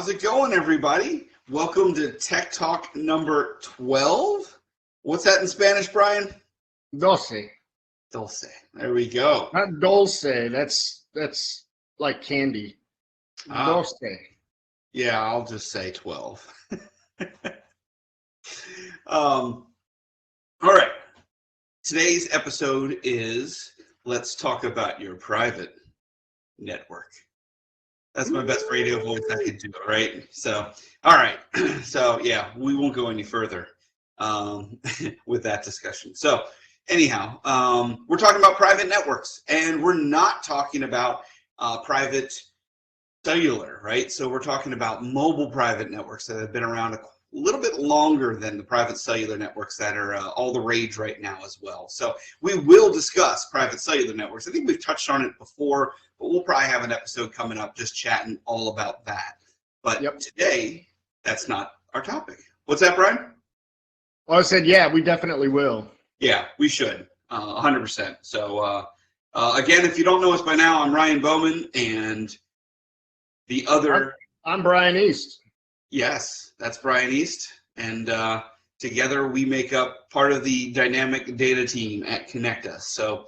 How's it going, everybody? Welcome to Tech Talk number 12. What's that in Spanish, Brian? Doce. Dulce. There we go. Not dulce. That's like candy. Doce. Yeah, I'll just say 12. All right. Today's episode is let's talk about your private network. That's my best radio voice I could do, right? So, all right. So, yeah, we won't go any further with that discussion. So, anyhow, we're talking about private networks, and we're not talking about private cellular, right? So we're talking about mobile private networks that have been around a little bit longer than the private cellular networks that are all the rage right now as well. So we will discuss private cellular networks. I think we've touched on it before, but we'll probably have an episode coming up just chatting all about that. But Today, that's not our topic. What's that, Brian? Well, I said, yeah, we definitely will. Yeah, we should, 100%. So again, if you don't know us by now, I'm Ryan Bowman, and the other... I'm Brian East. Yes, that's Brian East, and together we make up part of the dynamic data team at Connect Us. So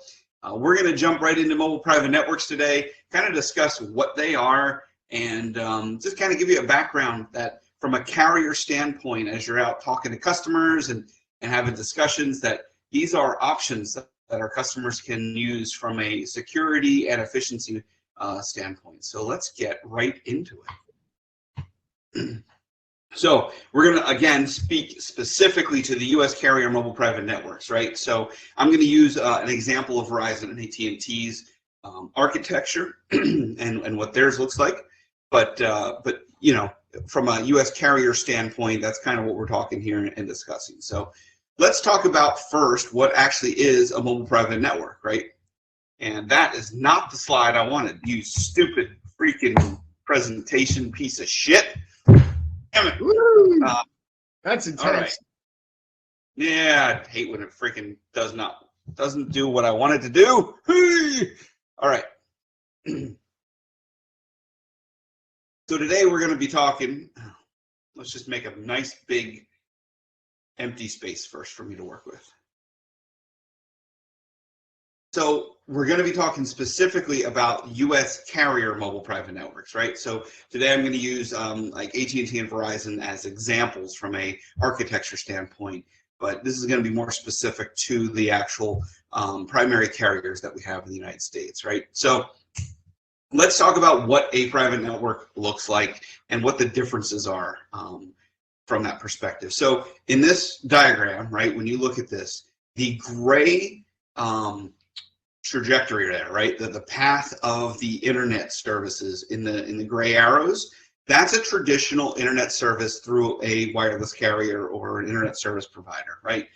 we're going to jump right into mobile private networks today, kind of discuss what they are, and just kind of give you a background that from a carrier standpoint, as you're out talking to customers and having discussions, that these are options that our customers can use from a security and efficiency standpoint. So let's get right into it. So we're going to, again, speak specifically to the U.S. carrier mobile private networks, right? So I'm going to use an example of Verizon and AT&T's architecture and what theirs looks like. But you know, from a U.S. carrier standpoint, that's kind of what we're talking here and discussing. So let's talk about first what actually is a mobile private network, right? And that is not the slide I wanted. You stupid freaking presentation piece of shit. Damn it. That's intense. All right. Yeah, I hate when it freaking doesn't do what I want it to do. All right. So today we're going to be talking, let's just make a nice big empty space first for me to work with. So we're going to be talking specifically about U.S. carrier mobile private networks, right? So today I'm going to use like AT&T and Verizon as examples from a architecture standpoint, but this is going to be more specific to the actual primary carriers that we have in the United States, right? So let's talk about what a private network looks like and what the differences are from that perspective. So in this diagram, right, when you look at this, the gray trajectory there, right? The path of the internet services in the gray arrows, that's a traditional internet service through a wireless carrier or an internet service provider, right?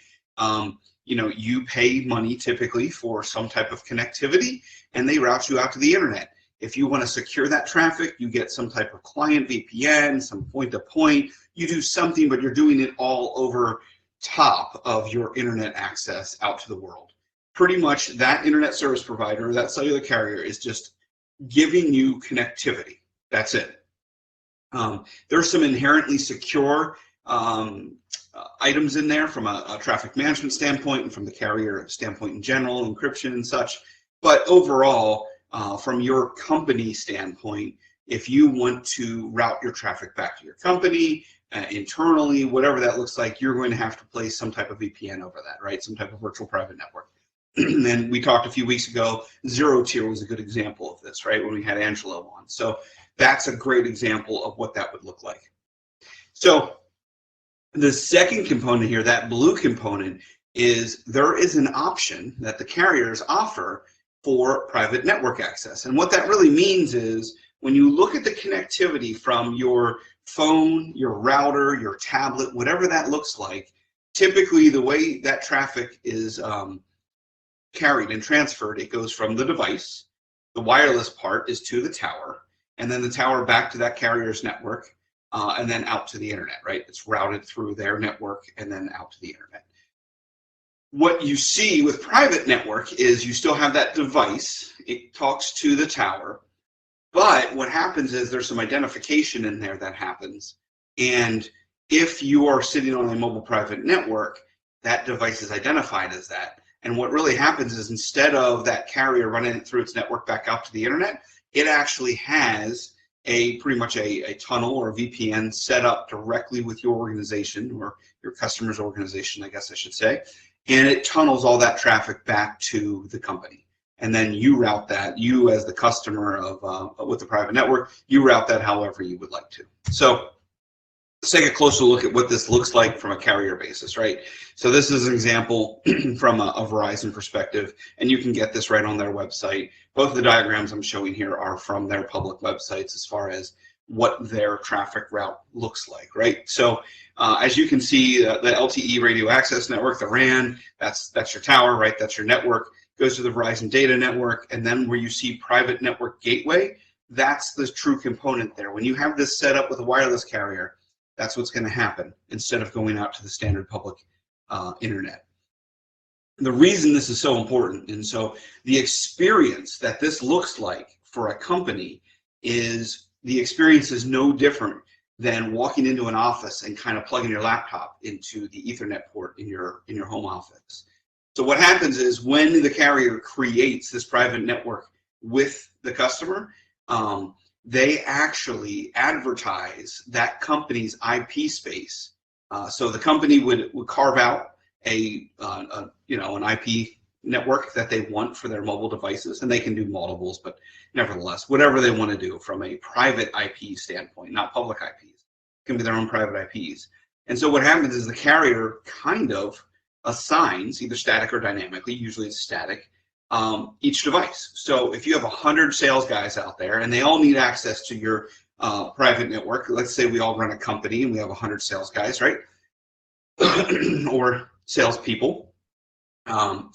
You know, you pay money typically for some type of connectivity, and they route you out to the internet. If you want to secure that traffic, you get some type of client VPN, some point-to-point. You do something, but you're doing it all over top of your internet access out to the world. Pretty much that internet service provider, that cellular carrier, is just giving you connectivity. That's it. There's some inherently secure items in there from a traffic management standpoint and from the carrier standpoint in general, encryption and such. But overall, from your company standpoint, if you want to route your traffic back to your company, internally, whatever that looks like, you're going to have to place some type of VPN over that, right? Some type of virtual private network. And we talked a few weeks ago, Zero Tier was a good example of this, right, when we had Angelo on. So that's a great example of what that would look like. So the second component here, that blue component, is there is an option that the carriers offer for private network access. And what that really means is when you look at the connectivity from your phone, your router, your tablet, whatever that looks like, typically the way that traffic is carried and transferred, it goes from the device, the wireless part is to the tower, and then the tower back to that carrier's network, and then out to the internet, right? It's routed through their network and then out to the internet. What you see with private network is you still have that device, it talks to the tower, But what happens is there's some identification in there that happens. And if you are sitting on a mobile private network, that device is identified as that. And what really happens is instead of that carrier running it through its network back out to the internet, it actually has pretty much a tunnel or a VPN set up directly with your organization or your customer's organization, I guess I should say. And it tunnels all that traffic back to the company. And then you route that, you as the customer of with the private network, you route that however you would like to. So let's take a closer look at what this looks like from a carrier basis, right? So this is an example from a Verizon perspective, and you can get this right on their website. Both of the diagrams I'm showing here are from their public websites as far as what their traffic route looks like, right? So as you can see, the LTE radio access network, the RAN, that's your tower, right? That's your network. Goes to the Verizon data network, and then where you see private network gateway, that's the true component there. When you have this set up with a wireless carrier, that's what's going to happen instead of going out to the standard public internet. The reason this is so important, and so the experience that this looks like for a company is the experience is no different than walking into an office and kind of plugging your laptop into the Ethernet port in your home office. So what happens is when the carrier creates this private network with the customer, they actually advertise that company's IP space. So the company would carve out an IP network that they want for their mobile devices, and they can do multiples, but nevertheless, whatever they want to do from a private IP standpoint, not public IPs, it can be their own private IPs. And so what happens is the carrier kind of assigns, either static or dynamically, usually it's static, each device. So if you have 100 sales guys out there and they all need access to your private network, let's say we all run a company and we have 100 sales guys, right? Or salespeople. What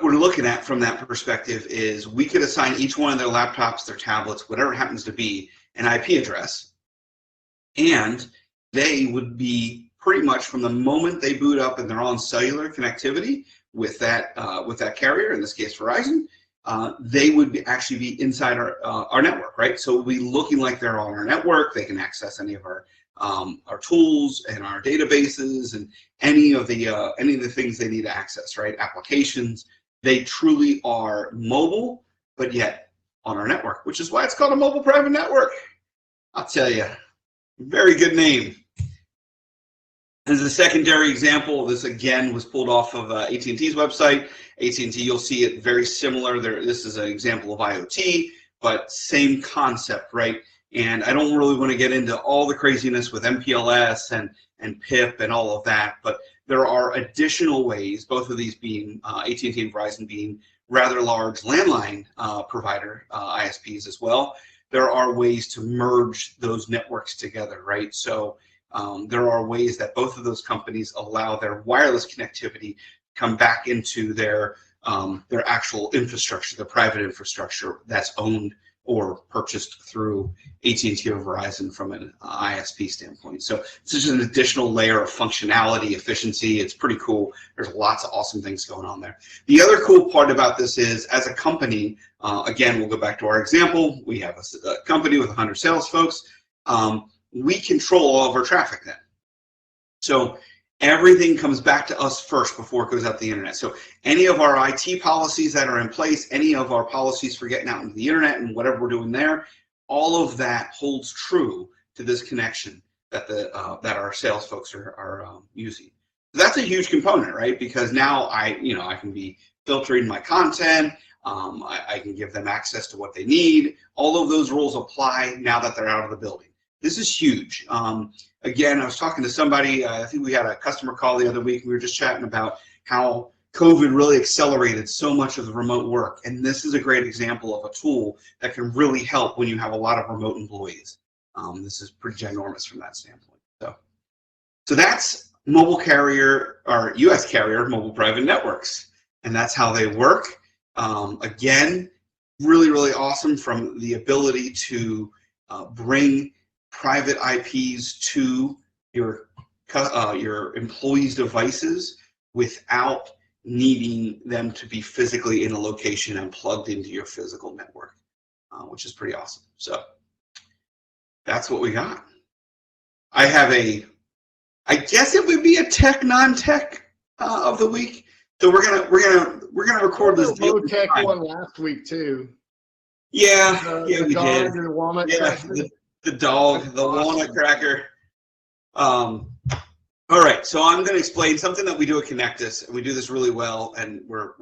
we're looking at from that perspective is we could assign each one of their laptops, their tablets, whatever it happens to be, an IP address, and they would be pretty much from the moment they boot up and they're on cellular connectivity with that carrier, in this case Verizon, they would actually be inside our network, right? So we'll be looking like they're on our network. They can access any of our tools and our databases and any of the things they need to access, right? Applications. They truly are mobile, but yet on our network, which is why it's called a mobile private network. I'll tell you, very good name. As a secondary example, this again was pulled off of AT&T's website. AT&T, you'll see it very similar. This is an example of IoT, but same concept, right? And I don't really want to get into all the craziness with MPLS and PIP and all of that, but there are additional ways, both of these being AT&T and Verizon being rather large landline provider ISPs as well. There are ways to merge those networks together, right? So there are ways that both of those companies allow their wireless connectivity to come back into their actual infrastructure, the private infrastructure that's owned or purchased through AT&T or Verizon from an ISP standpoint. So it's just an additional layer of functionality, efficiency. It's pretty cool. There's lots of awesome things going on there. The other cool part about this is, as a company, again, we'll go back to our example. We have a company with 100 sales folks. We control all of our traffic then. So everything comes back to us first before it goes out the internet. So any of our IT policies that are in place, any of our policies for getting out into the internet and whatever we're doing there, all of that holds true to this connection that that our sales folks are using. So that's a huge component, right? Because now I can be filtering my content. I can give them access to what they need. All of those rules apply now that they're out of the building. This is huge. Again, I was talking to somebody, I think we had a customer call the other week, we were just chatting about how COVID really accelerated so much of the remote work. And this is a great example of a tool that can really help when you have a lot of remote employees. This is pretty ginormous from that standpoint. So that's mobile carrier, or US carrier mobile private networks. And that's how they work. Again, really, really awesome from the ability to bring private IPs to your employees' devices without needing them to be physically in a location and plugged into your physical network, which is pretty awesome. So that's what we got. I guess it would be a tech non-tech of the week. So we're gonna record this. Low tech one last week too. Yeah, we dog did. And the walnut cracker. The dog, the walnut cracker. All right, so I'm going to explain something that we do at Connectus, and we do this really well, and we're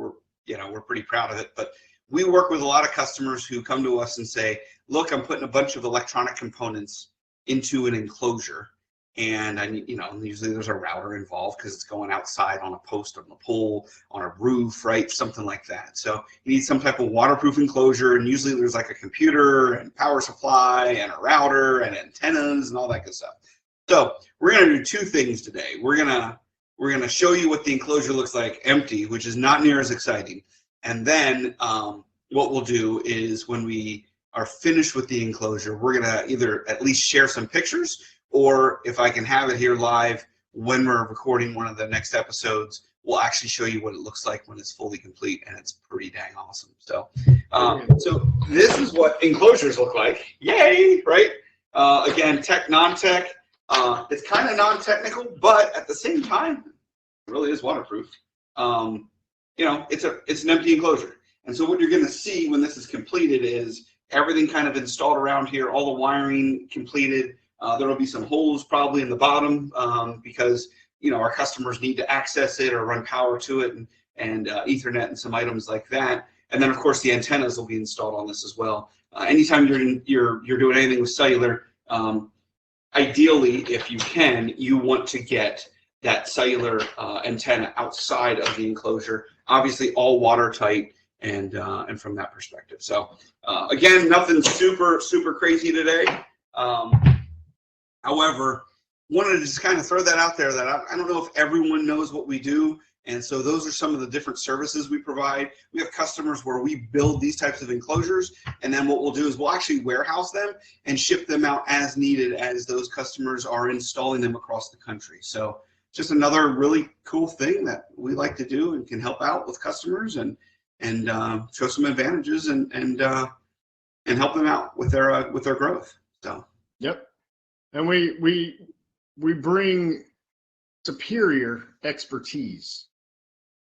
pretty proud of it. But we work with a lot of customers who come to us and say, "Look, I'm putting a bunch of electronic components into an enclosure, and usually there's a router involved because it's going outside on a post on the pole, on a roof, right? Something like that. So you need some type of waterproof enclosure, and usually there's like a computer and power supply and a router and antennas and all that good stuff." So we're going to do two things today. We're gonna show you what the enclosure looks like empty, which is not near as exciting. And then what we'll do is when we are finished with the enclosure, we're gonna either at least share some pictures, or if I can have it here live when we're recording one of the next episodes, we'll actually show you what it looks like when it's fully complete, and it's pretty dang awesome. So, so this is what enclosures look like. Yay, right? Again, tech, non-tech. It's kind of non-technical, but at the same time, it really is waterproof. It's an empty enclosure. And so what you're going to see when this is completed is everything kind of installed around here, all the wiring completed. There will be some holes probably in the bottom because our customers need to access it or run power to it, and Ethernet and some items like that. And then of course the antennas will be installed on this as well. Anytime you're doing anything with cellular. Ideally, if you can, you want to get that cellular antenna outside of the enclosure. Obviously, all watertight, and from that perspective. So again, nothing super crazy today. However, wanted to just kind of throw that out there that I don't know if everyone knows what we do. And so those are some of the different services we provide. We have customers where we build these types of enclosures, and then what we'll do is we'll actually warehouse them and ship them out as needed as those customers are installing them across the country. So just another really cool thing that we like to do and can help out with customers and show some advantages and help them out with their growth. So yep, and we bring superior expertise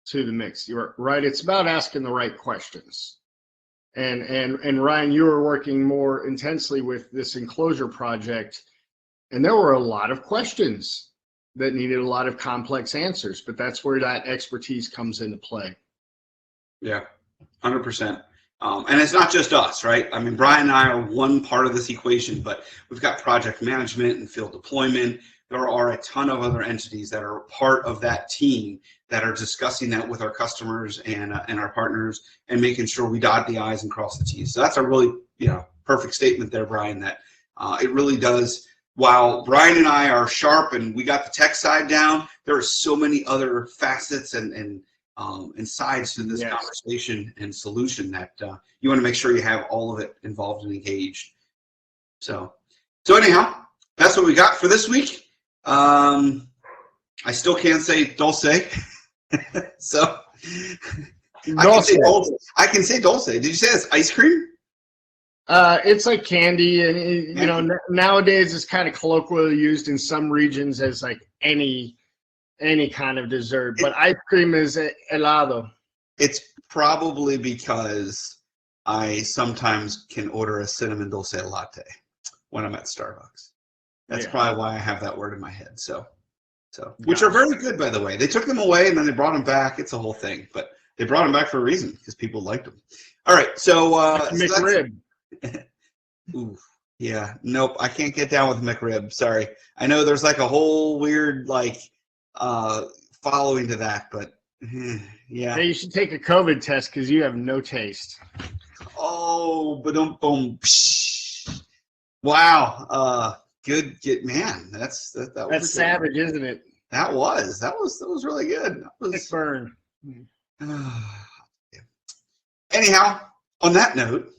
to the mix. You're right. It's about asking the right questions. And Ryan, you were working more intensely with this enclosure project, and there were a lot of questions that needed a lot of complex answers, but that's where that expertise comes into play. Yeah, 100%. And it's not just us, right? I mean, Brian and I are one part of this equation, but we've got project management and field deployment. There are a ton of other entities that are part of that team that are discussing that with our customers and our partners and making sure we dot the I's and cross the T's. So that's a really perfect statement there, Brian, that it really does. While Brian and I are sharp and we got the tech side down, there are so many other facets and sides to this conversation and solution that you want to make sure you have all of it involved and engaged. So anyhow, that's what we got for this week. I still can't say dulce. So I can say dulce. Did you say it's ice cream? It's like candy, and nowadays it's kind of colloquially used in some regions as like any kind of dessert. But ice cream is helado. It's probably because I sometimes can order a cinnamon dulce latte when I'm at Starbucks. That's probably why I have that word in my head. So which are very good, by the way. They took them away and then they brought them back. It's a whole thing, but they brought them back for a reason because people liked them. All right, so McRib. Ooh, yeah, nope, I can't get down with McRib. Sorry, I know there's like a whole weird following to that, but yeah. Hey, you should take a COVID test because you have no taste. Oh, boom. Wow. Good, man. That's savage, isn't it? That was really good. That was burn. Anyhow, on that note,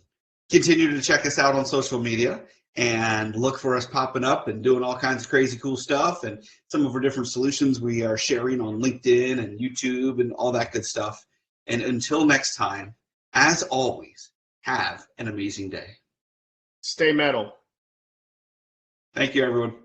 continue to check us out on social media and look for us popping up and doing all kinds of crazy cool stuff. And some of our different solutions we are sharing on LinkedIn and YouTube and all that good stuff. And until next time, as always, have an amazing day. Stay metal. Thank you, everyone.